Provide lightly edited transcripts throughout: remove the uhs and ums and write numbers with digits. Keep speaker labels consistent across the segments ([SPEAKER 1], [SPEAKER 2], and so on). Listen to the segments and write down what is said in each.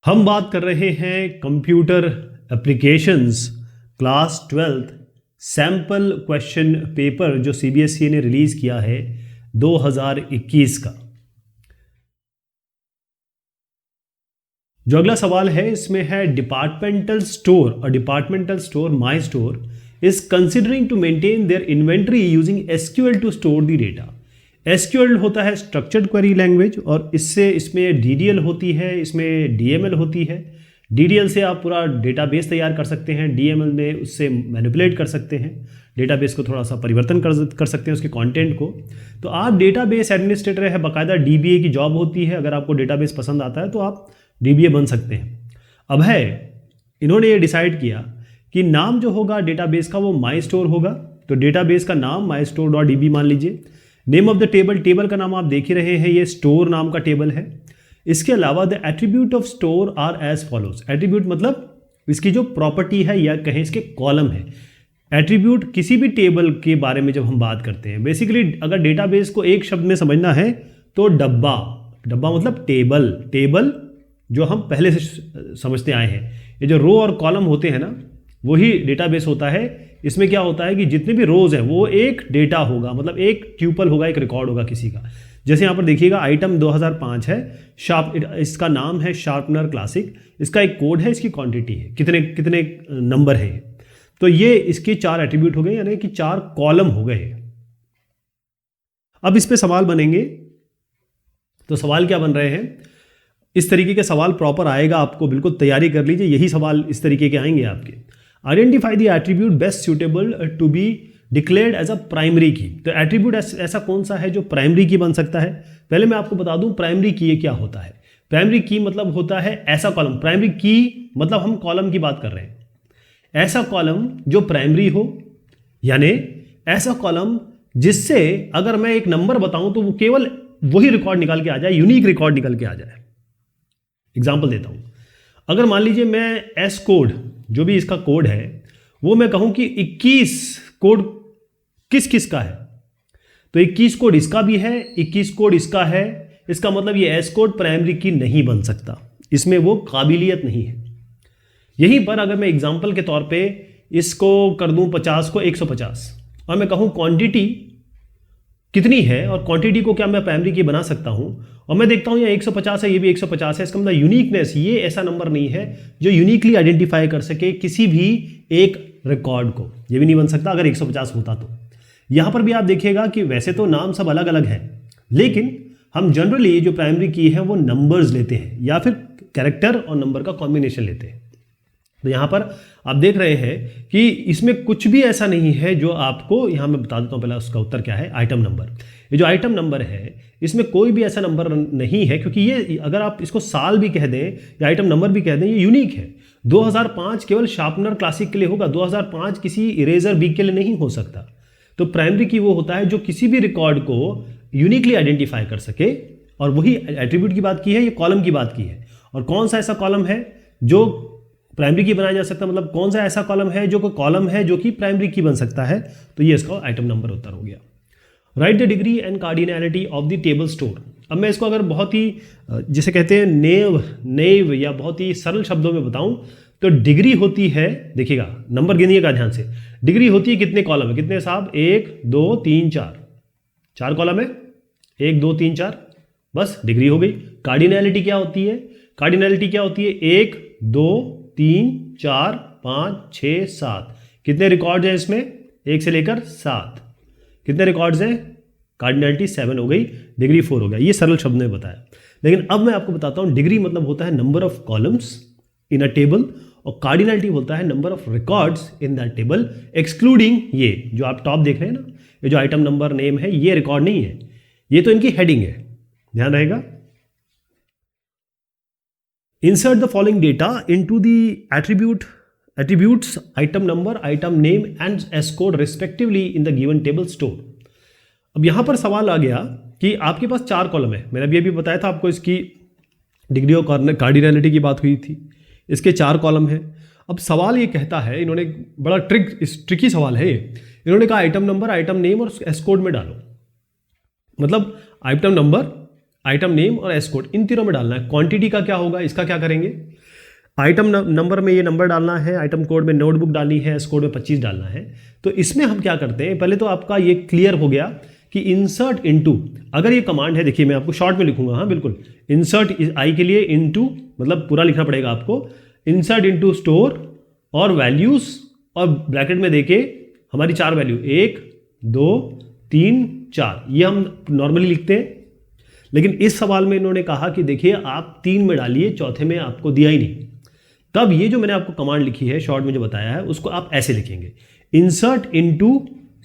[SPEAKER 1] हम बात कर रहे हैं computer applications class 12th sample question paper जो सीबीएसई ने रिलीज किया है 2021 का। जो अगला सवाल है इसमें है डिपार्टमेंटल स्टोर और departmental store my store is considering to maintain their inventory using SQL to store the data. SQL होता है स्ट्रक्चर्ड क्वेरी लैंग्वेज और इसमें डीडीएल होती है, इसमें डीएमएल होती है। डीडीएल से आप पूरा डेटाबेस तैयार कर सकते हैं, डीएमएल में उससे मैनिपुलेट कर सकते हैं, डेटाबेस को थोड़ा सा परिवर्तन कर सकते हैं उसके कंटेंट को। तो आप डेटाबेस एडमिनिस्ट्रेटर है, बाकायदा डीबीए की जॉब होती है। अगर आपको डेटाबेस पसंद आता है तो आप डीबीए बन सकते हैं। अब है इन्होंने ये डिसाइड किया कि नाम जो होगा डेटाबेस का वो माई स्टोर होगा। तो डेटाबेस का नाम माई स्टोर डॉट डीबी मान लीजिए। Name of the table, table का नाम आप देख ही रहे हैं, ये स्टोर नाम का टेबल है। इसके अलावा the attribute of store are as follows. Attribute मतलब इसकी जो प्रॉपर्टी है या कहें इसके कॉलम है। एट्रीब्यूट किसी भी टेबल के बारे में जब हम बात करते हैं, बेसिकली अगर डेटाबेस को एक शब्द में समझना है तो डब्बा, डब्बा मतलब टेबल, टेबल जो हम पहले से समझते आए हैं। ये जो रो और कॉलम होते हैं ना, वही डेटाबेस होता है। इसमें क्या होता है कि जितने भी रोज हैं वो एक डेटा होगा, मतलब एक ट्यूपल होगा, एक रिकॉर्ड होगा किसी का। जैसे यहाँ पर देखिएगा आइटम 2005 है, इसका नाम है शार्पनर क्लासिक, इसका एक कोड है, इसकी क्वांटिटी है, कितने कितने नंबर है। तो ये इसके 4 एट्रीब्यूट हो गए, यानी कि 4 कॉलम हो गए। अब इस पे सवाल बनेंगे। तो सवाल क्या बन रहे हैं, इस तरीके के सवाल प्रॉपर आएगा, आपको बिल्कुल तैयारी कर लीजिए, यही सवाल इस तरीके के आएंगे आपके। Identify the attribute best suitable to be declared as a primary key. तो एट्रीब्यूट ऐसा कौन सा है जो प्राइमरी की बन सकता है। पहले मैं आपको बता दूं प्राइमरी की ये क्या होता है। प्राइमरी की मतलब होता है ऐसा कॉलम। प्राइमरी की मतलब हम कॉलम की बात कर रहे हैं, ऐसा कॉलम जो प्राइमरी हो, यानी ऐसा कॉलम जिससे अगर मैं एक नंबर बताऊं तो वो केवल वही रिकॉर्ड निकाल के आ जाए, यूनिक रिकॉर्ड निकल के आ जाए। एग्जाम्पल देता हूं, अगर मान लीजिए मैं एस कोड, जो भी इसका कोड है, वो मैं कहूं कि 21 कोड किस किस का है, तो 21 कोड इसका भी है, 21 कोड इसका है। इसका मतलब ये एस कोड प्राइमरी की नहीं बन सकता, इसमें वो काबिलियत नहीं है। यहीं पर अगर मैं एग्जाम्पल के तौर पे इसको कर दूं 50 को 150 और मैं कहूं क्वांटिटी कितनी है और क्वांटिटी को क्या मैं प्राइमरी की बना सकता हूं, और मैं देखता हूं ये 150 है, ये भी 150 है, इसका मतलब यूनिकनेस, ये ऐसा नंबर नहीं है जो यूनिकली आइडेंटिफाई कर सके किसी भी एक रिकॉर्ड को, ये भी नहीं बन सकता अगर 150 होता तो। यहां पर भी आप देखिएगा कि वैसे तो नाम सब अलग अलग है, लेकिन हम जनरली जो प्राइमरी की है वो नंबर्स लेते हैं या फिर कैरेक्टर और नंबर का कॉम्बिनेशन लेते हैं। तो यहां पर आप देख रहे हैं कि इसमें कुछ भी ऐसा नहीं है जो आपको, यहां मैं बता देता हूं पहले उसका उत्तर क्या है। आइटम नंबर, ये जो आइटम नंबर है इसमें कोई भी ऐसा नंबर नहीं है, क्योंकि ये अगर आप इसको साल भी कह दें या आइटम नंबर भी कह दें, ये यूनिक है। 2005 केवल शार्पनर क्लासिक के लिए होगा, 2005 किसी इरेजर बिग के लिए नहीं हो सकता। तो प्राइमरी की वो होता है जो किसी भी रिकॉर्ड को यूनिकली आइडेंटिफाई कर सके, और वही एट्रीब्यूट की बात की है, ये कॉलम की बात की है। और कौन सा ऐसा कॉलम है जो प्राइमरी की बनाया जा सकता है, मतलब कौन सा ऐसा कॉलम है जो कोई कॉलम है जो कि प्राइमरी की बन सकता है, तो ये इसका आइटम नंबर उत्तर हो गया। Right the degree and cardinality of the table store. अब मैं इसको अगर बहुत ही जिसे कहते हैं नेव या बहुत ही सरल शब्दों में बताऊं तो डिग्री होती है, देखिएगा नंबर गिनिएगा ध्यान से, डिग्री होती है कितने कॉलम है, कितने साहब, 1 2 3 4, 4 कॉलम है, 1 2 3 4, बस डिग्री हो गई। कार्डिनैलिटी क्या होती है, कार्डिनैलिटी क्या होती है, 1 2 3 4 5 6 7, कितने रिकॉर्ड्स हैं इसमें, 1 से लेकर 7, कितने रिकॉर्ड्स हैं, कार्डिनैलिटी 7 हो गई, डिग्री 4 हो गया। ये सरल शब्द में बताया। लेकिन अब मैं आपको बताता हूं डिग्री मतलब होता है number of columns in a table, और कार्डिनैलिटी होता है number of records in that table, excluding ये जो आप टॉप देख रहे हैं ना, ये जो आइटम नंबर नेम है, ये रिकॉर्ड नहीं है, ये तो इनकी हेडिंग है, ध्यान रहेगा। Insert the following data into the attributes item number, item name and S code respectively in the given table store। अब यहां पर सवाल आ गया कि आपके पास 4 कॉलम है, मैंने अभी बताया था आपको, इसकी डिग्री और कार्डिनैलिटी की बात हुई थी, इसके 4 कॉलम है। अब सवाल ये कहता है, इन्होंने बड़ा ट्रिकी सवाल है ये, इन्होंने कहा आइटम नंबर, आइटम नेम और एस कोड में डालो। मतलब आइटम नंबर, आइटम नेम और एस कोड इन तीनों में डालना है। क्वांटिटी का क्या होगा, इसका क्या करेंगे, आइटम नंबर में ये नंबर डालना है, आइटम कोड में नोटबुक डालनी है, एस कोड में 25 डालना है। तो इसमें हम क्या करते हैं, पहले तो आपका ये क्लियर हो गया कि इंसर्ट इनटू, अगर ये कमांड है, देखिए मैं आपको शॉर्ट में लिखूंगा, हाँ बिल्कुल, इंसर्ट आई के लिए इनटू मतलब पूरा लिखना पड़ेगा आपको, इंसर्ट इनटू स्टोर और वैल्यूज और ब्रैकेट में देके हमारी 4 वैल्यू 1 2 3 4 ये हम नॉर्मली लिखते हैं। लेकिन इस सवाल में इन्होंने कहा कि देखिए आप 3 में डालिए, चौथे में आपको दिया ही नहीं। तब ये जो मैंने आपको कमांड लिखी है शॉर्ट में जो बताया है उसको आप ऐसे लिखेंगे, इंसर्ट इनटू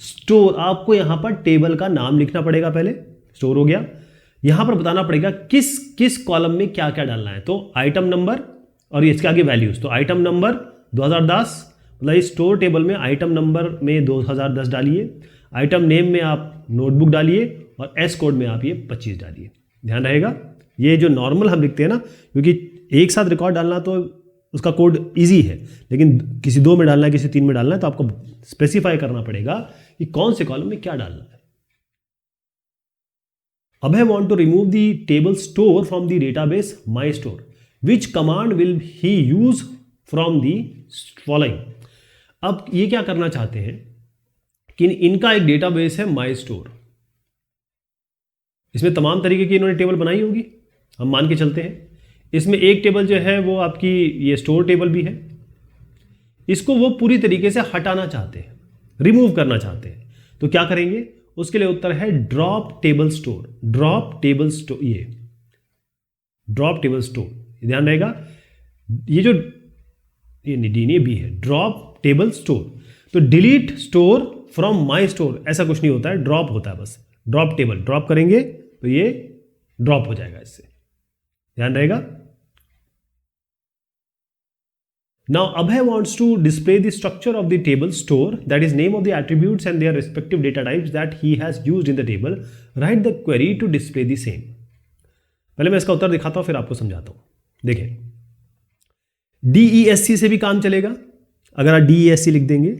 [SPEAKER 1] स्टोर। आपको यहां पर टेबल का नाम लिखना पड़ेगा, पहले स्टोर हो गया, यहां पर बताना पड़ेगा किस किस कॉलम में क्या क्या डालना है। तो आइटम नंबर और इसके आगे वैल्यूज, तो आइटम नंबर 2010 मतलब इस स्टोर टेबल में आइटम नंबर में 2010 डालिए, आइटम नेम में आप नोटबुक डालिए और एस कोड में आप ये 25 डालिए। ध्यान रहेगा, ये जो नॉर्मल हम लिखते हैं ना, क्योंकि एक साथ रिकॉर्ड डालना तो उसका कोड इजी है, लेकिन किसी 2 में डालना है, किसी 3 में डालना है, तो आपको स्पेसिफाई करना पड़ेगा कि कौन से कॉलम में क्या डालना है। अब I want to remove the table store from the database my store, which command will he use from the following. अब ये क्या करना चाहते हैं कि इनका एक डेटाबेस है माई स्टोर, इसमें तमाम तरीके की इन्होंने टेबल बनाई होगी, हम मान के चलते हैं। इसमें एक टेबल जो है वो आपकी ये स्टोर टेबल भी है, इसको वो पूरी तरीके से हटाना चाहते हैं, रिमूव करना चाहते हैं। तो क्या करेंगे, उसके लिए उत्तर है drop table store. Drop table store, ये ड्रॉप टेबल स्टोर, ध्यान रहेगा, ये जो ये नहीं बी है, ड्रॉप टेबल स्टोर। तो delete store from my store ऐसा कुछ नहीं होता है, ड्रॉप होता है बस। ड्रॉप टेबल ड्रॉप करेंगे तो ये ड्रॉप हो जाएगा, इससे ध्यान रहेगा। Now Abhay wants to display the structure of the table store, that is name of the attributes and their respective data types that he has used in the table. Write the query to display the same. पहले मैं इसका उत्तर दिखाता हूं फिर आपको समझाता हूं। देखें, DESC से भी काम चलेगा अगर आप DESC लिख देंगे,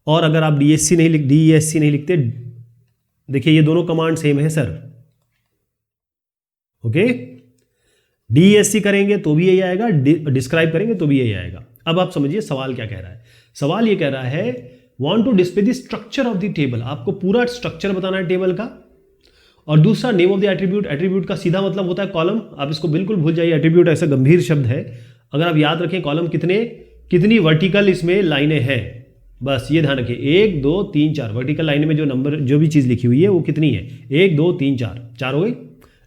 [SPEAKER 1] और अगर आप DESC नहीं लिखते, देखिए ये दोनों कमांड सेम है सर, ओके। DESC करेंगे तो भी यही आएगा, डिस्क्राइब करेंगे तो भी यही आएगा। अब आप समझिए सवाल क्या कह रहा है। सवाल ये कह रहा है want to display the structure of the table, आपको पूरा स्ट्रक्चर बताना है टेबल का। और दूसरा name of the attribute, attribute का सीधा मतलब होता है कॉलम, आप इसको बिल्कुल भूल जाइए, एट्रीब्यूट ऐसा गंभीर शब्द है। अगर आप याद रखें कॉलम कितनी वर्टिकल इसमें लाइनें हैं, बस ये ध्यान रखिए, 1 2 3 4 वर्टिकल लाइन में जो नंबर जो भी चीज़ लिखी हुई है वो कितनी है, 1 2 3 4 हो गई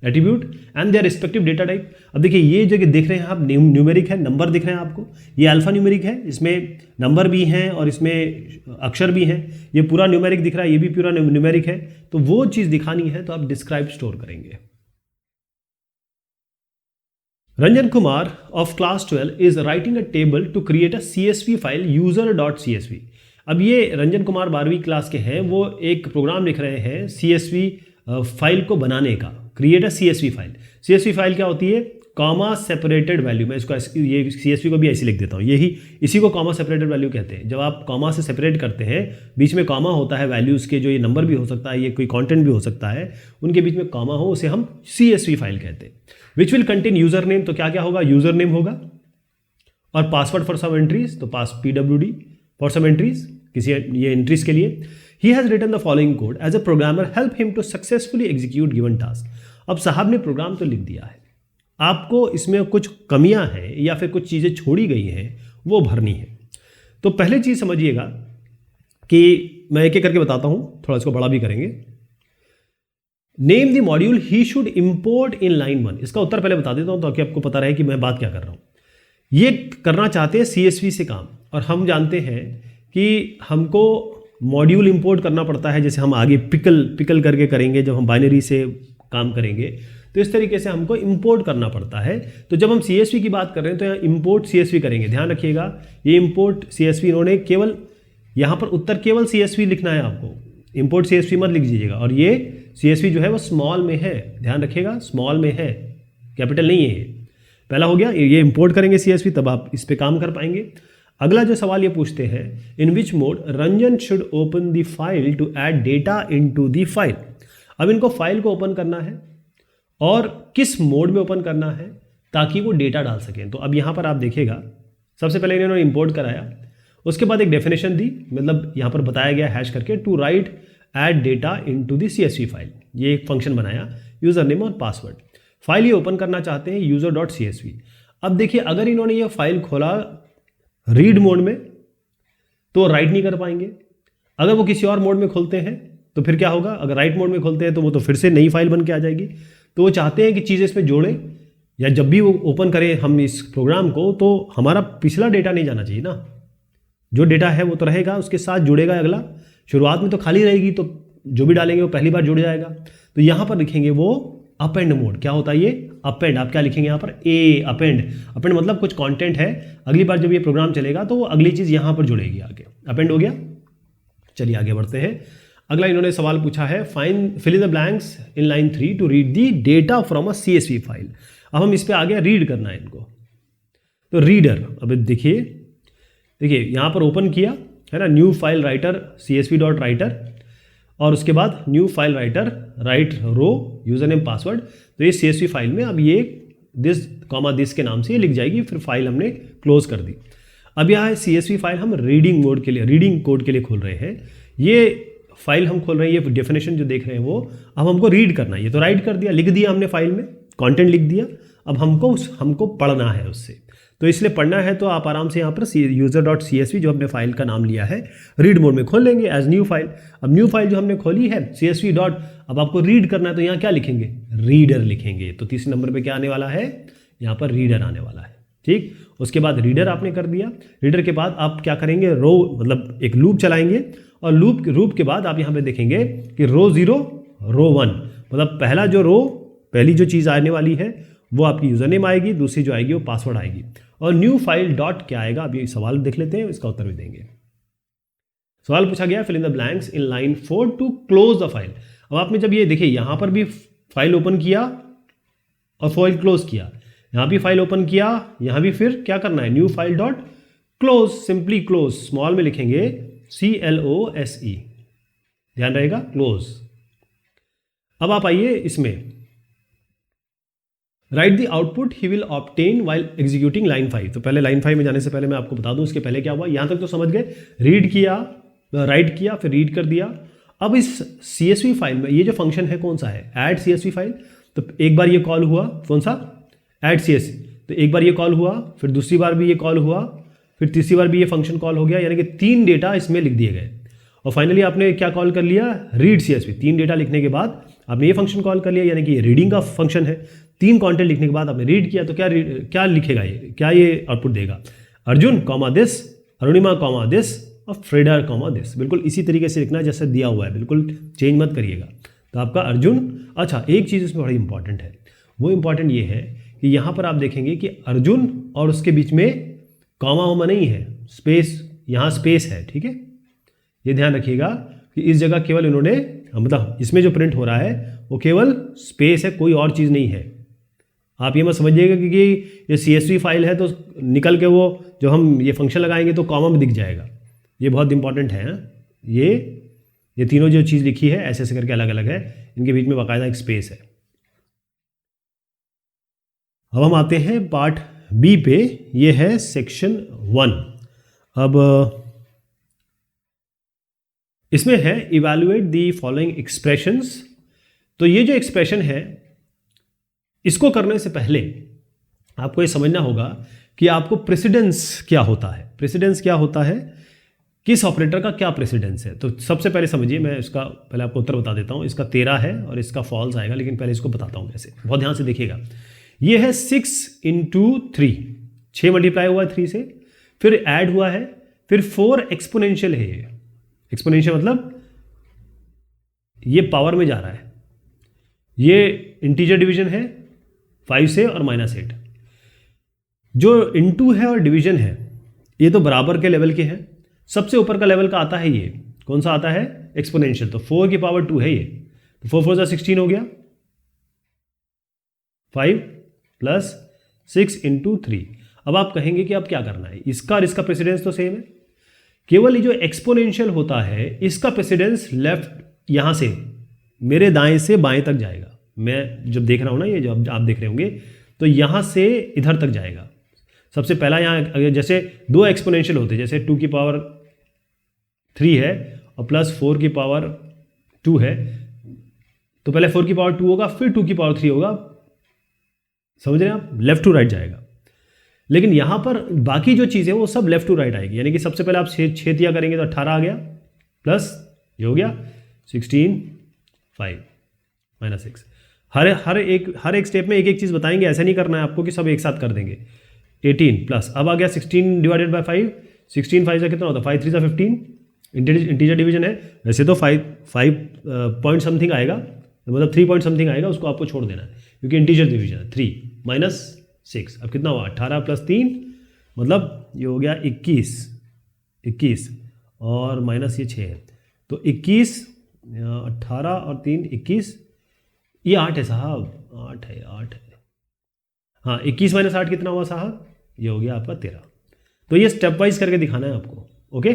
[SPEAKER 1] attribute and their respective data type. अब देखिए ये जो देख रहे हैं आप न्यूमेरिक है, नंबर दिख रहे हैं आपको, ये अल्फा न्यूमेरिक है, इसमें नंबर भी हैं और इसमें अक्षर भी हैं, ये पूरा न्यूमेरिक दिख रहा है, ये भी पूरा न्यूमेरिक है। तो वो चीज़ दिखानी है तो आप डिस्क्राइब स्टोर करेंगे। Ranjan Kumar of class 12 is writing a table to create a CSV file user.csv। अब ये रंजन कुमार 12वीं क्लास के हैं, वो एक प्रोग्राम लिख रहे हैं CSV फाइल को बनाने का, create a CSV file. CSV file क्या होती है, कॉमा सेपरेटेड वैल्यू। मैं इसको ये CSV को भी ऐसे लिख देता हूँ, इसी को कॉमा सेपरेटेड वैल्यू कहते हैं। जब आप कॉमा से सेपरेट करते हैं, बीच में कॉमा होता है वैल्यूज़ के, जो ये नंबर भी हो सकता है, ये कोई कंटेंट भी हो सकता है, उनके बीच में कॉमा हो, उसे हम CSV फाइल कहते हैं। Which will contain user name, तो क्या क्या होगा, यूजर नेम होगा, और पासवर्ड फॉर सम एंट्रीज, तो PWD फॉर सम एंट्रीज, किसी ये एंट्रीज के लिए। He has written the following code as a programmer help him to successfully execute given task. अब साहब ने प्रोग्राम तो लिख दिया है, आपको इसमें कुछ कमियां हैं या फिर कुछ चीज़ें छोड़ी गई हैं वो भरनी है। तो पहले चीज़ समझिएगा कि मैं एक एक करके बताता हूं, थोड़ा इसको बड़ा भी करेंगे। Name the module he should import in line 1, इसका उत्तर पहले बता देता हूं ताकि आपको पता रहे कि मैं बात क्या कर रहा हूं। ये करना चाहते हैं CSV से काम, और हम जानते हैं कि हमको मॉड्यूल इंपोर्ट करना पड़ता है, जैसे हम आगे पिकल करके करेंगे जब हम बाइनरी से काम करेंगे, तो इस तरीके से हमको इंपोर्ट करना पड़ता है। तो जब हम CSV की बात कर रहे हैं तो यहाँ इंपोर्ट CSV करेंगे। ध्यान रखिएगा, ये इंपोर्ट CSV इन्होंने केवल यहाँ पर उत्तर केवल CSV लिखना है आपको, इंपोर्ट CSV मत लिख दीजिएगा। और ये CSV जो है वो स्मॉल में है, ध्यान रखिएगा, स्मॉल में है, कैपिटल नहीं है। पहला हो गया, ये इंपोर्ट करेंगे CSV, तब आप इस पर काम कर पाएंगे। अगला जो सवाल ये पूछते हैं, in which mode Ranjan should open the file to add data into the file. अब इनको फाइल को ओपन करना है और किस मोड में ओपन करना है ताकि वो डेटा डाल सकें। तो अब यहाँ पर आप देखिएगा सबसे पहले इन्होंने इंपोर्ट कराया, उसके बाद एक डेफिनेशन दी, मतलब यहाँ पर बताया गया हैश करके to write add data into the CSV file. ये एक फंक्शन बनाया, यूज़र नेम और पासवर्ड। फाइल ये ओपन करना चाहते हैं user.csv। अब देखिए अगर इन्होंने ये फाइल खोला रीड मोड में तो राइट नहीं कर पाएंगे, अगर वो किसी और मोड में खोलते हैं तो फिर क्या होगा, अगर राइट मोड में खोलते हैं तो वो तो फिर से नई फाइल बन के आ जाएगी। तो वो चाहते हैं कि चीज़ें इसमें जोड़ें, या जब भी वो ओपन करें हम इस प्रोग्राम को तो हमारा पिछला डेटा नहीं जाना चाहिए ना, जो डेटा है वो तो रहेगा, उसके साथ जुड़ेगा अगला। शुरुआत में तो खाली रहेगी तो जो भी डालेंगे वो पहली बार जुड़ जाएगा। तो यहाँ पर लिखेंगे वो अपेंड मोड। क्या होता है ये अपेंड, आप क्या लिखेंगे यहाँ पर अपेंड। अपेंड मतलब कुछ कंटेंट है, अगली बार जब ये प्रोग्राम चलेगा तो वो अगली चीज़ यहाँ पर जुड़ेगी आगे। अपेंड हो गया, चलिए आगे बढ़ते हैं। अगला इन्होंने सवाल पूछा है find fill in the blanks in line 3 to read the data from a CSV file. अब हम इस पे आगे रीड करना है इनको। तो रीडर, अब देखिए यहाँ पर ओपन किया है ना, न्यू फाइल राइटर CSV.writer और उसके बाद न्यू फाइल राइटर राइट रो यूजर नेम पासवर्ड। तो ये CSV फाइल में अब ये दिस कॉमा दिस के नाम से ये लिख जाएगी, फिर फाइल हमने क्लोज कर दी। अब यहाँ है CSV फाइल हम रीडिंग मोड के लिए, रीडिंग कोड के लिए खोल रहे हैं। ये फाइल हम खोल रहे हैं, ये डेफिनेशन जो देख रहे हैं वो अब हमको रीड करना है। ये तो राइट कर दिया, लिख दिया हमने फाइल में, कंटेंट लिख दिया, अब हमको पढ़ना है उससे। तो इसलिए पढ़ना है तो आप आराम से यहाँ पर user.csv जो हमने फाइल का नाम लिया है रीड मोड में खोल लेंगे एज न्यू फाइल। अब न्यू फाइल जो हमने खोली है CSV डॉट, अब आपको रीड करना है तो यहाँ क्या लिखेंगे, रीडर लिखेंगे। तो तीसरे नंबर पे क्या आने वाला है, यहाँ पर रीडर आने वाला है। ठीक, उसके बाद रीडर आपने कर दिया। रीडर के बाद आप क्या करेंगे, रो मतलब एक लूप चलाएंगे और लूप के बाद आप यहाँ पे देखेंगे कि रो 0 रो 1, मतलब पहला जो रो, पहली जो चीज़ आने वाली है वो आपकी यूज़र नेम आएगी, दूसरी जो आएगी वो पासवर्ड आएगी, और न्यू फाइल डॉट क्या आएगा। अब ये सवाल देख लेते हैं, इसका उत्तर भी देंगे। सवाल पूछा गया fill in the blanks in line 4 to close the file. अब आपने जब ये देखिए यहाँ पर भी फाइल ओपन किया और फाइल क्लोज किया, यहाँ भी फाइल ओपन किया, यहाँ भी फिर क्या करना है, new file dot close, simply close, small में लिखेंगे CLOSE, ध्यान रहेगा क्लोज। अब आप आइए इसमें right the output he will obtain while executing line 5। तो पहले लाइन 5 में जाने से पहले मैं आपको बता दूं इसके पहले क्या हुआ। यहां तक तो समझ गए, रीड किया, राइट किया, फिर रीड कर दिया। अब इस CSV फाइल में ये जो फंक्शन है कौन सा है, ऐड CSV फाइल। तो एक बार ये कॉल हुआ, कौन सा, ऐड CSV, तो एक बार ये कॉल हुआ, फिर दूसरी बार भी ये कॉल हुआ, फिर तीसरी बार भी ये फंक्शन कॉल हो गया, यानी कि 3 डेटा इसमें लिख दिए गए। और फाइनली आपने क्या कॉल कर लिया, रीड CSV। 3 डेटा लिखने के बाद आपने ये फंक्शन कॉल कर लिया, यानी कि ये रीडिंग का फंक्शन है। 3 कंटेंट लिखने के बाद आपने रीड किया, तो क्या लिखेगा ये, क्या ये आउटपुट देगा, Arjun comma this, Arunima comma this और फ्रेडर कॉमा दिस। बिल्कुल इसी तरीके से लिखना जैसे दिया हुआ है, बिल्कुल चेंज मत करिएगा। तो आपका अर्जुन, अच्छा एक चीज़ इसमें बड़ी इंपॉर्टेंट है, वो इंपॉर्टेंट ये है कि यहाँ पर आप देखेंगे कि अर्जुन और उसके बीच में कॉमा वॉमा नहीं है, स्पेस, यहाँ स्पेस है, ठीक है। ये ध्यान रखिएगा कि इस जगह केवल इन्होंने, मतलब इसमें जो प्रिंट हो रहा है वो केवल स्पेस है, कोई और चीज़ नहीं है। आप ये मत समझिएगा कि ये CSV फाइल है तो निकल के वो जो हम ये फंक्शन लगाएंगे तो कॉमा में दिख जाएगा। ये बहुत इंपॉर्टेंट है। ये तीनों जो चीज़ लिखी है ऐसे ऐसे करके अलग अलग है, इनके बीच में बाकायदा एक स्पेस है। अब हम आते हैं पार्ट B पे, ये है सेक्शन 1। अब इसमें है इवैल्यूएट द फॉलोइंग एक्सप्रेशंस। तो ये जो एक्सप्रेशन है इसको करने से पहले आपको ये समझना होगा कि आपको प्रेसिडेंस क्या होता है। प्रेसिडेंस क्या होता है, किस ऑपरेटर का क्या प्रेसिडेंस है। तो सबसे पहले समझिए, मैं इसका पहले आपको उत्तर बता देता हूँ। इसका 13 है और इसका फॉल्स आएगा, लेकिन पहले इसको बताता हूँ कैसे, बहुत ध्यान से देखिएगा। ये है 6 × 3, 6 मल्टीप्लाई हुआ है 3 से, फिर ऐड हुआ है, फिर 4 एक्सपोनेंशियल है। ये एक्सपोनेंशियल मतलब ये पावर में जा रहा है, ये इंटीजर डिवीजन है 5 से और -8। जो इनटू है और डिवीजन है ये तो बराबर के लेवल के हैं। सबसे ऊपर का लेवल का आता है ये, कौन सा आता है, एक्सपोनेंशियल। तो 4 की पावर 2 है ये, तो 4 4 16 हो गया, 5 + 6 × 3। अब आप कहेंगे कि अब क्या करना है, इसका और इसका प्रेसिडेंस तो सेम है, केवल ये जो एक्सपोनेंशियल होता है इसका प्रेसिडेंस लेफ्ट, यहाँ से मेरे दाएं से बाएं तक जाएगा। मैं जब देख रहा हूँ ना, ये जो आप देख रहे होंगे, तो यहाँ से इधर तक जाएगा। सबसे पहला यहाँ जैसे दो एक्सपोनेंशियल होते हैं, जैसे 2 की पावर 3 है और प्लस 4 की पावर 2 है, तो पहले 4 की पावर 2 होगा, फिर 2 की पावर 3 होगा, समझ रहे हैं आप, लेफ्ट टू राइट जाएगा। लेकिन यहाँ पर बाकी जो चीज़ें वो सब लेफ्ट टू राइट आएगी, यानी कि सबसे पहले आप 6 दिया करेंगे तो 18 आ गया, प्लस ये हो गया 16 5 -6। हर एक स्टेप में एक एक चीज़ बताएंगे, ऐसा नहीं करना है आपको कि सब एक साथ कर देंगे। 18 प्लस अब आ गया 16 डिवाइडेड बाय 5, 16 5 से कितना होता है, 5 3 = 15, इंटीजर डिवीजन है, वैसे तो 5 पॉइंट समथिंग आएगा, मतलब 3 पॉइंट समथिंग आएगा, उसको आपको छोड़ देना है क्योंकि इंटीजर डिवीजन है। 3 -6 अब कितना हुआ, 18 + 3 मतलब ये हो गया 21 और माइनस ये 6 है, तो 21, 18 और 3 21, ये 8 है साहब, 8 है। हाँ 21 - 8 कितना हुआ साहब, ये हो गया आपका 13। तो ये स्टेप वाइज करके दिखाना है आपको, ओके।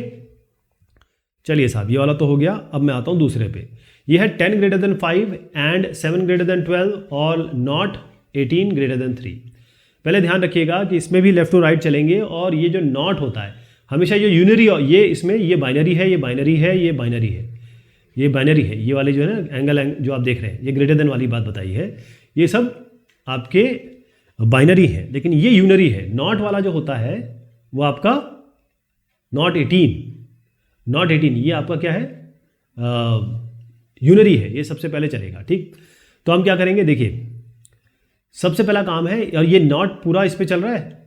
[SPEAKER 1] चलिए साहब ये वाला तो हो गया। अब मैं आता हूँ दूसरे पे, ये है 10 > 5 एंड 7 > 12 और नॉट 18 > 3। पहले ध्यान रखिएगा कि इसमें भी लेफ्ट टू राइट चलेंगे, और ये जो नॉट होता है हमेशा ये यूनरी, ये इसमें ये बाइनरी है, ये बाइनरी है, ये बाइनरी है, ये बाइनरी है, ये वाले जो है ना एंगल जो आप देख रहे हैं, ये ग्रेटर देन वाली बात बताई है, ये सब आपके बाइनरी है, लेकिन ये यूनरी है। नॉट वाला जो होता है वो आपका नॉट 18, ये आपका क्या है, यूनरी है, ये सबसे पहले चलेगा, ठीक। तो हम क्या करेंगे, देखिए सबसे पहला काम है, और ये नॉट पूरा इस पे चल रहा है,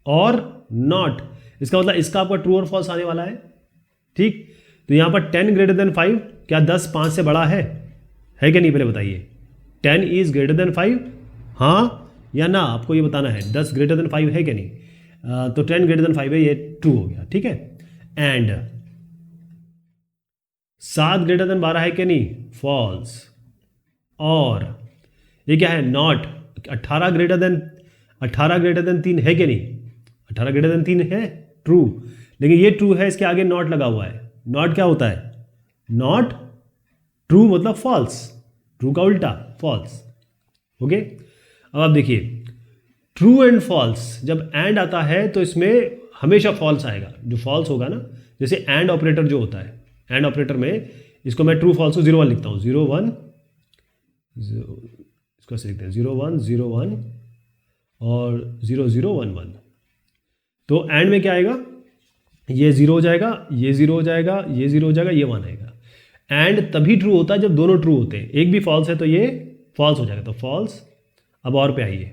[SPEAKER 1] और नॉट इसका मतलब इसका आपका ट्रू और फॉल्स आने वाला है, ठीक। तो यहाँ पर 10 > 5, क्या 10 5 से बड़ा है क्या नहीं, पहले बताइए। 10 इज ग्रेटर देन 5, हाँ या ना, आपको ये बताना है। 10 > 5 है क्या नहीं, तो 10 > 5 है, ये ट्रू हो गया, ठीक है। एंड 7 > 12 है क्या नहीं, फॉल्स। और ये क्या है, नॉट 18 > 3 है क्या नहीं, 18 > 3 है, ट्रू। लेकिन ये ट्रू है, इसके आगे नॉट लगा हुआ है। नॉट क्या होता है, नॉट ट्रू मतलब फॉल्स, ट्रू का उल्टा फॉल्स, ओके। अब आप देखिए ट्रू एंड फॉल्स, जब एंड आता है तो इसमें हमेशा फॉल्स आएगा। जो फॉल्स होगा ना, जैसे एंड ऑपरेटर जो होता है, एंड ऑपरेटर में इसको मैं ट्रू फॉल्स को 0 1 लिखता हूँ, 0 1 इसको ऐसे लिखते हैं, 0 1 0 1 और 0 0 1 1। तो एंड में क्या आएगा, ये 0 हो जाएगा, ये 0 हो जाएगा, ये 0 हो जाएगा, ये 1 आएगा। एंड तभी ट्रू होता है जब दोनों ट्रू होते हैं, एक भी फॉल्स है तो ये फॉल्स हो जाएगा, तो फॉल्स। अब और पे आइए,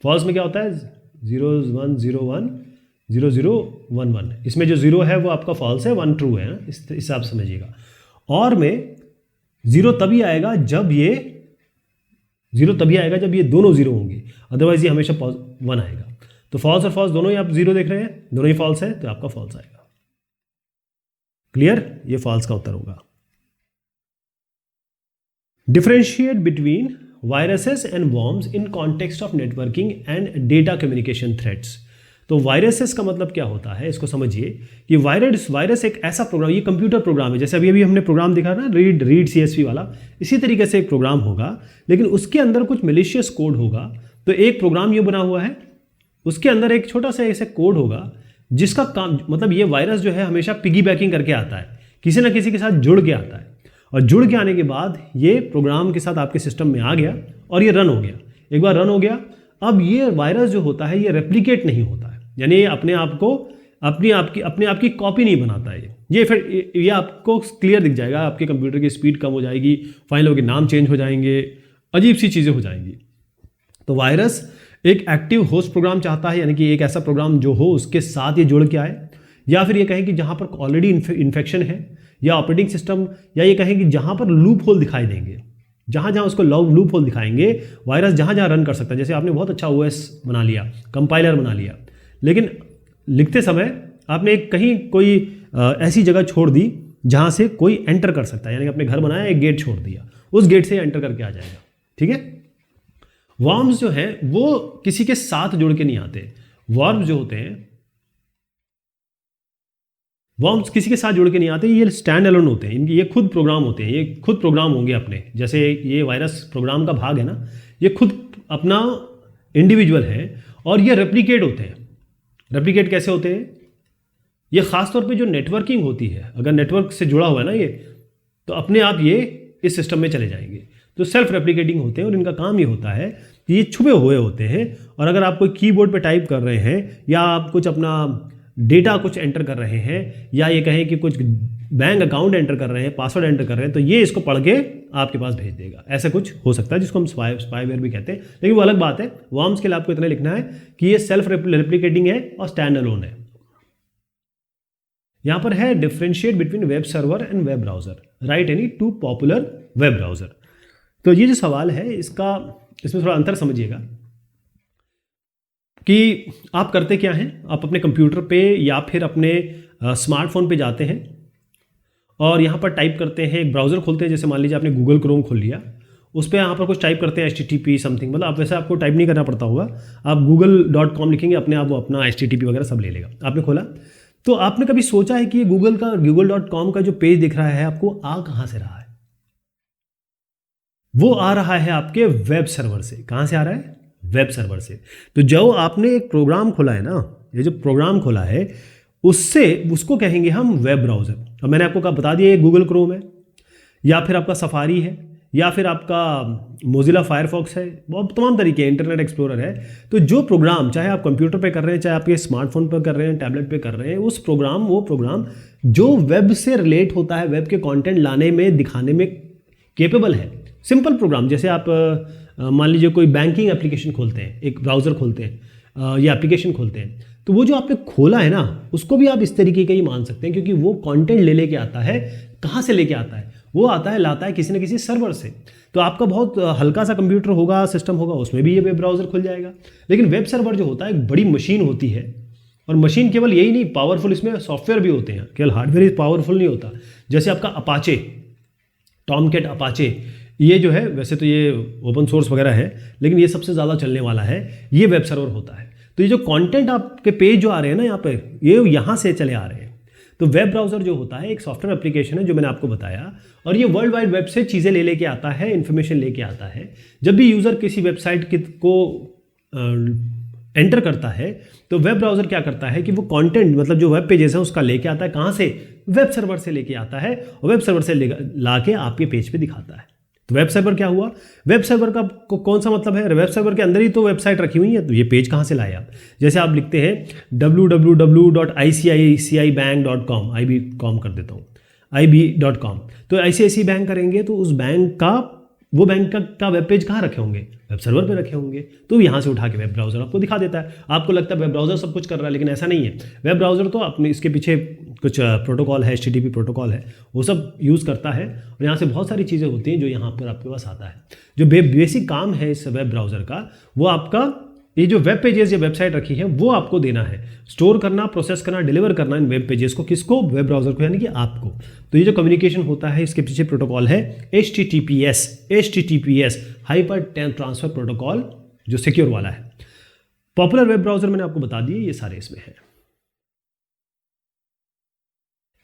[SPEAKER 1] फॉल्स में क्या होता है, 0 1 0 1 0 0 1 1, इसमें जो 0 है वो आपका फॉल्स है, 1 ट्रू है ना, इस हिसाब से समझिएगा। और में 0 तभी आएगा जब ये दोनों 0 होंगे, अदरवाइज ये हमेशा 1 आएगा। तो फॉल्स और फॉल्स दोनों ही आप 0 देख रहे हैं, दोनों ही फॉल्स है, तो आपका फॉल्स आएगा। क्लियर, ये फॉल्स का उत्तर होगा। Differentiate between viruses and worms in context of networking and data communication threads. तो वायरसेस का मतलब क्या होता है, इसको समझिए कि वायरस एक ऐसा प्रोग्राम, ये कंप्यूटर प्रोग्राम है, जैसे अभी हमने प्रोग्राम दिखा ना, रीड CSV वाला, इसी तरीके से एक प्रोग्राम होगा, लेकिन उसके अंदर कुछ मेलिशियस कोड होगा। तो एक प्रोग्राम ये बना हुआ है, उसके अंदर एक छोटा सा ऐसे कोड होगा जिसका काम, मतलब ये वायरस जो है हमेशा पिगीबैकिंग करके आता है, किसी ना किसी के साथ जुड़ के आता है, और जुड़ के आने के बाद ये प्रोग्राम के साथ आपके सिस्टम में आ गया और ये रन हो गया। एक बार रन हो गया, अब ये वायरस जो होता है ये रेप्लिकेट नहीं होता है, यानी ये अपने आप की कॉपी नहीं बनाता है। ये फिर ये आपको क्लियर दिख जाएगा, आपके कंप्यूटर की स्पीड कम हो जाएगी, फाइलों के नाम चेंज हो जाएंगे, अजीब सी चीज़ें हो जाएंगी। तो वायरस एक एक्टिव होस्ट प्रोग्राम चाहता है, यानी कि एक ऐसा प्रोग्राम जो हो उसके साथ ये जुड़ के आए, या फिर ये कहें कि जहाँ पर ऑलरेडी इन्फेक्शन है, या ऑपरेटिंग सिस्टम, या ये कहें कि जहाँ पर लूप होल दिखाई देंगे, जहाँ जहाँ उसको लूप होल दिखाएंगे, वायरस जहाँ जहाँ रन कर सकता है। जैसे आपने बहुत अच्छा OS बना लिया, कंपाइलर बना लिया, लेकिन लिखते समय आपने कहीं कोई ऐसी जगह छोड़ दी जहाँ से कोई एंटर कर सकता है, यानी कि अपने घर बनाया, एक गेट छोड़ दिया, उस गेट से एंटर करके आ जाएगा, ठीक है। वर्म्स जो हैं वो किसी के साथ जुड़ के नहीं आते। वर्म्स जो होते हैं, वर्म्स किसी के साथ जुड़ के नहीं आते, ये स्टैंड अलोन होते हैं, इनकी ये खुद प्रोग्राम होते हैं, ये खुद प्रोग्राम होंगे अपने, जैसे ये वायरस प्रोग्राम का भाग है ना, ये खुद अपना इंडिविजुअल है और ये रेप्लिकेट होते हैं। रेप्लिकेट कैसे होते हैं? ये खास तौर पे जो नेटवर्किंग होती है, अगर नेटवर्क से जुड़ा हुआ है ना ये, तो अपने आप ये इस सिस्टम में चले जाएंगे। तो सेल्फ रेप्लिकेटिंग होते हैं और इनका काम ये होता है कि ये छुपे हुए होते हैं। और अगर आप कोई कीबोर्ड पे टाइप कर रहे हैं या आप कुछ अपना डेटा कुछ एंटर कर रहे हैं या ये कहें कि कुछ बैंक अकाउंट एंटर कर रहे हैं, पासवर्ड एंटर कर रहे हैं, तो ये इसको पढ़ के आपके पास भेज देगा। ऐसा कुछ हो सकता है जिसको हम स्पाईवेयर भी कहते हैं, लेकिन वो अलग बात है। वर्म्स के लिए आपको इतना लिखना है कि ये सेल्फ रेप्लिकेटिंग है और स्टैंड अलोन है। यहां पर है differentiate between web server and web browser, right any two popular web browser. तो ये जो सवाल है इसमें थोड़ा अंतर समझिएगा कि आप करते क्या हैं। आप अपने कंप्यूटर पे या फिर अपने स्मार्टफोन पे जाते हैं और यहाँ पर टाइप करते हैं, एक ब्राउज़र खोलते हैं। जैसे मान लीजिए आपने गूगल क्रोम खोल लिया, उस पर यहाँ पर कुछ टाइप करते हैं HTTP समथिंग, मतलब आप वैसे आपको टाइप नहीं करना पड़ता होगा, आप google.com लिखेंगे, अपने आप वो अपना HTTP वगैरह सब ले लेगा। आपने खोला, तो आपने कभी सोचा है कि google.com का जो पेज दिख रहा है आपको आ कहाँ से रहा है? वो आ रहा है आपके वेब सर्वर से। कहाँ से आ रहा है? वेब सर्वर से। तो जो आपने एक प्रोग्राम खोला है ना, ये जो प्रोग्राम खोला है उसको कहेंगे हम वेब ब्राउज़र। अब मैंने आपको बता दिया ये गूगल क्रोम है या फिर आपका सफारी है या फिर आपका मोजिला फायरफॉक्स है, बहुत तमाम तरीके, इंटरनेट एक्सप्लोरर है। तो जो प्रोग्राम चाहे आप कंप्यूटर पे कर रहे हैं, चाहे आपके स्मार्टफोन पर कर रहे हैं, टैबलेट पे कर रहे हैं, वो प्रोग्राम जो वेब से रिलेट होता है, वेब के कंटेंट लाने में, दिखाने में केपेबल है। सिंपल प्रोग्राम, जैसे आप मान लीजिए कोई बैंकिंग एप्लीकेशन खोलते हैं, एक ब्राउज़र खोलते हैं या एप्लीकेशन खोलते हैं, तो वो जो आपने खोला है ना, उसको भी आप इस तरीके का ही मान सकते हैं, क्योंकि वो कंटेंट लेके आता है। कहाँ से लेके आता है? वो लाता है किसी न किसी सर्वर से। तो आपका बहुत हल्का सा कंप्यूटर होगा, सिस्टम होगा, उसमें भी ये वेब ब्राउज़र खुल जाएगा। लेकिन वेब सर्वर जो होता है एक बड़ी मशीन होती है, और मशीन केवल यही नहीं, पावरफुल इसमें सॉफ्टवेयर भी होते हैं, केवल हार्डवेयर पावरफुल नहीं होता। जैसे आपका अपाचे, टॉमकैट अपाचे, ये जो है वैसे तो ये ओपन सोर्स वगैरह है, लेकिन ये सबसे ज़्यादा चलने वाला है, ये वेब सर्वर होता है। तो ये जो कंटेंट आपके पेज जो आ रहे हैं ना यहाँ पे, ये यहाँ से चले आ रहे हैं। तो वेब ब्राउज़र जो होता है एक सॉफ्टवेयर एप्लीकेशन है, जो मैंने आपको बताया, और ये वर्ल्ड वाइड वेब से चीज़ें लेके आता है, इन्फॉर्मेशन लेके आता है। जब भी यूज़र किसी वेबसाइट को एंटर करता है, तो वेब ब्राउज़र क्या करता है कि वो कंटेंट, मतलब जो वेब पेजेस है उसका लेके आता है। कहाँ से? वेब सर्वर से लेके आता है, और वेब सर्वर से ला के आपके पेज पे दिखाता है। तो वेब सर्वर क्या हुआ? वेब सर्वर का कौन सा मतलब है? वेब सर्वर के अंदर ही तो वेबसाइट रखी हुई है, तो ये पेज कहाँ से लाए आप? जैसे आप लिखते हैं www.iciicibank.com, IB.com कर देता हूँ, IB.com, तो ICICI बैंक करेंगे तो उस बैंक का, वो बैंक का वेब पेज कहाँ रखे होंगे? वेब सर्वर पे रखे होंगे। तो यहाँ से उठा के वेब ब्राउज़र आपको दिखा देता है। आपको लगता है वेब ब्राउज़र सब कुछ कर रहा है, लेकिन ऐसा नहीं है। वेब ब्राउज़र तो अपने इसके पीछे कुछ प्रोटोकॉल है, HTTP प्रोटोकॉल है, वो सब यूज़ करता है, और यहाँ से बहुत सारी चीज़ें होती हैं जो यहाँ पर आपके पास आता है। जो बेसिक काम है इस वेब ब्राउज़र का, वो आपका ये जो वेब पेजेस या वेबसाइट रखी है वो आपको देना है, स्टोर करना, प्रोसेस करना, डिलीवर करना इन वेब पेजेस को। किसको? वेब ब्राउज़र को, यानी कि आपको। तो ये जो कम्युनिकेशन होता है इसके पीछे प्रोटोकॉल है HTTPS, हाइपर ट्रांसफर प्रोटोकॉल, जो सिक्योर वाला है। पॉपुलर वेब ब्राउज़र मैंने आपको बता दिए, ये सारे इसमें है।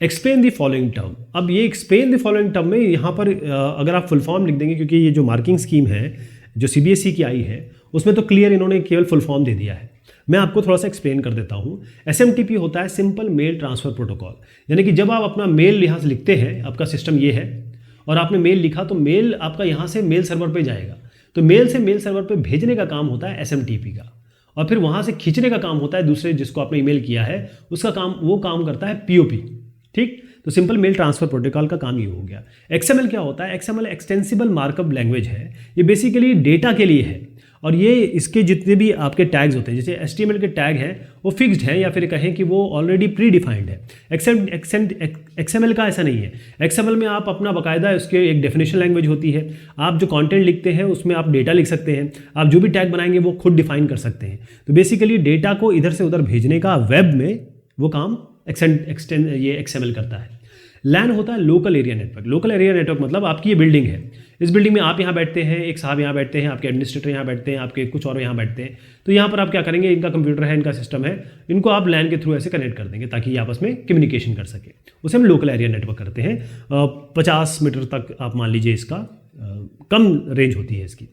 [SPEAKER 1] Explain the following term. अब ये एक्सप्लेन द फॉलोइंग टर्म में यहाँ पर अगर आप फुल फॉर्म लिख देंगे, क्योंकि ये जो मार्किंग स्कीम है जो CBSE की आई है, उसमें तो क्लियर इन्होंने केवल फुल फॉर्म दे दिया है। मैं आपको थोड़ा सा एक्सप्लेन कर देता हूँ। SMTP होता है सिंपल मेल ट्रांसफ़र प्रोटोकॉल, यानी कि जब आप अपना मेल यहाँ से लिखते हैं, आपका सिस्टम ये है और आपने मेल लिखा, तो मेल आपका यहाँ से मेल सर्वर पे जाएगा। तो मेल से मेल सर्वर पे भेजने का काम होता है SMTP का, और फिर वहाँ से खींचने का काम होता है दूसरे जिसको आपने ईमेल किया है उसका काम, वो काम करता है POP। ठीक, तो सिंपल मेल ट्रांसफर प्रोटोकॉल का काम ये हो गया। XML क्या होता है? XML एक्सटेंसिबल मार्कअप लैंग्वेज है। ये बेसिकली डेटा के लिए है, और ये इसके जितने भी आपके टैग्स होते हैं, जैसे HTML के टैग हैं वो फिक्स्ड हैं, या फिर कहें कि वो ऑलरेडी प्री डिफाइंड है। XML का ऐसा नहीं है। XML में आप अपना बाकायदा उसके एक डेफिनेशन लैंग्वेज होती है। आप जो कंटेंट लिखते हैं उसमें आप डेटा लिख सकते हैं, आप जो भी टैग बनाएंगे वो खुद डिफाइन कर सकते हैं। तो बेसिकली डेटा को इधर से उधर भेजने का वेब में वो काम ये XML करता है। LAN होता है local area network. Local area network मतलब आपकी ये बिल्डिंग है, इस बिल्डिंग में आप यहाँ बैठते हैं, एक साहब यहाँ बैठते हैं, आपके एडमिनिस्ट्रेटर यहाँ बैठते हैं, आपके कुछ और यहाँ बैठते हैं। तो यहाँ पर आप क्या करेंगे, इनका कंप्यूटर है, इनका सिस्टम है, इनको आप LAN के थ्रू ऐसे कनेक्ट कर देंगे ताकि ये आपस में कम्युनिकेशन कर सके। उसे हम लोकल एरिया नेटवर्क करते हैं। 50 मीटर तक आप मान लीजिए इसका कम रेंज होती है इसकी।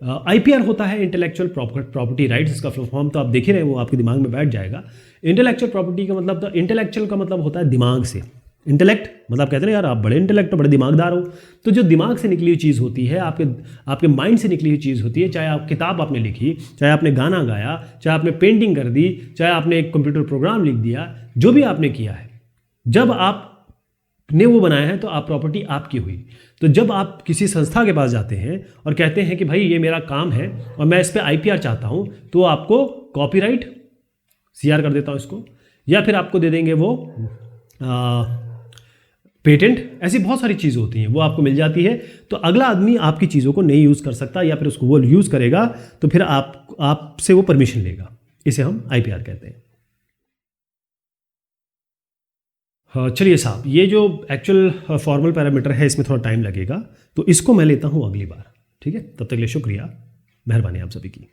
[SPEAKER 1] आईपीआर होता है इंटेलेक्चुअल प्रॉपर्टी राइट्स, इसका फुल फॉर्म तो आप देख ही रहे हैं, वो आपके दिमाग में बैठ जाएगा। इंटेलेक्चुअल प्रॉपर्टी का मतलब, तो इंटेलेक्चुअल का मतलब होता है दिमाग से। इंटेलेक्ट मतलब कहते हैं यार आप बड़े इंटेलेक्ट हो, बड़े दिमागदार हो। तो जो दिमाग से निकली हुई चीज़ होती है, आपके माइंड से निकली हुई चीज़ होती है, चाहे आप किताब आपने लिखी, चाहे आपने गाना गाया, चाहे आपने पेंटिंग कर दी, चाहे आपने एक कंप्यूटर प्रोग्राम लिख दिया, जो भी आपने किया है, जब आपने वो बनाया है तो आप प्रॉपर्टी आपकी हुई। तो जब आप किसी संस्था के पास जाते हैं और कहते हैं कि भाई ये मेरा काम है और मैं इस पर आईपीआर चाहता हूँ, तो आपको कॉपीराइट, सीआर कर देता हूँ इसको, या फिर आपको दे देंगे वो पेटेंट, ऐसी बहुत सारी चीज़ें होती हैं, वो आपको मिल जाती है। तो अगला आदमी आपकी चीज़ों को नहीं यूज़ कर सकता, या फिर उसको वो यूज़ करेगा तो फिर आपसे वो परमिशन लेगा। इसे हम आईपीआर कहते हैं। हाँ चलिए साहब, ये जो एक्चुअल फॉर्मल पैरामीटर है इसमें थोड़ा टाइम लगेगा, तो इसको मैं लेता हूँ अगली बार, ठीक है। तब तक के लिए शुक्रिया, मेहरबानी आप सभी की।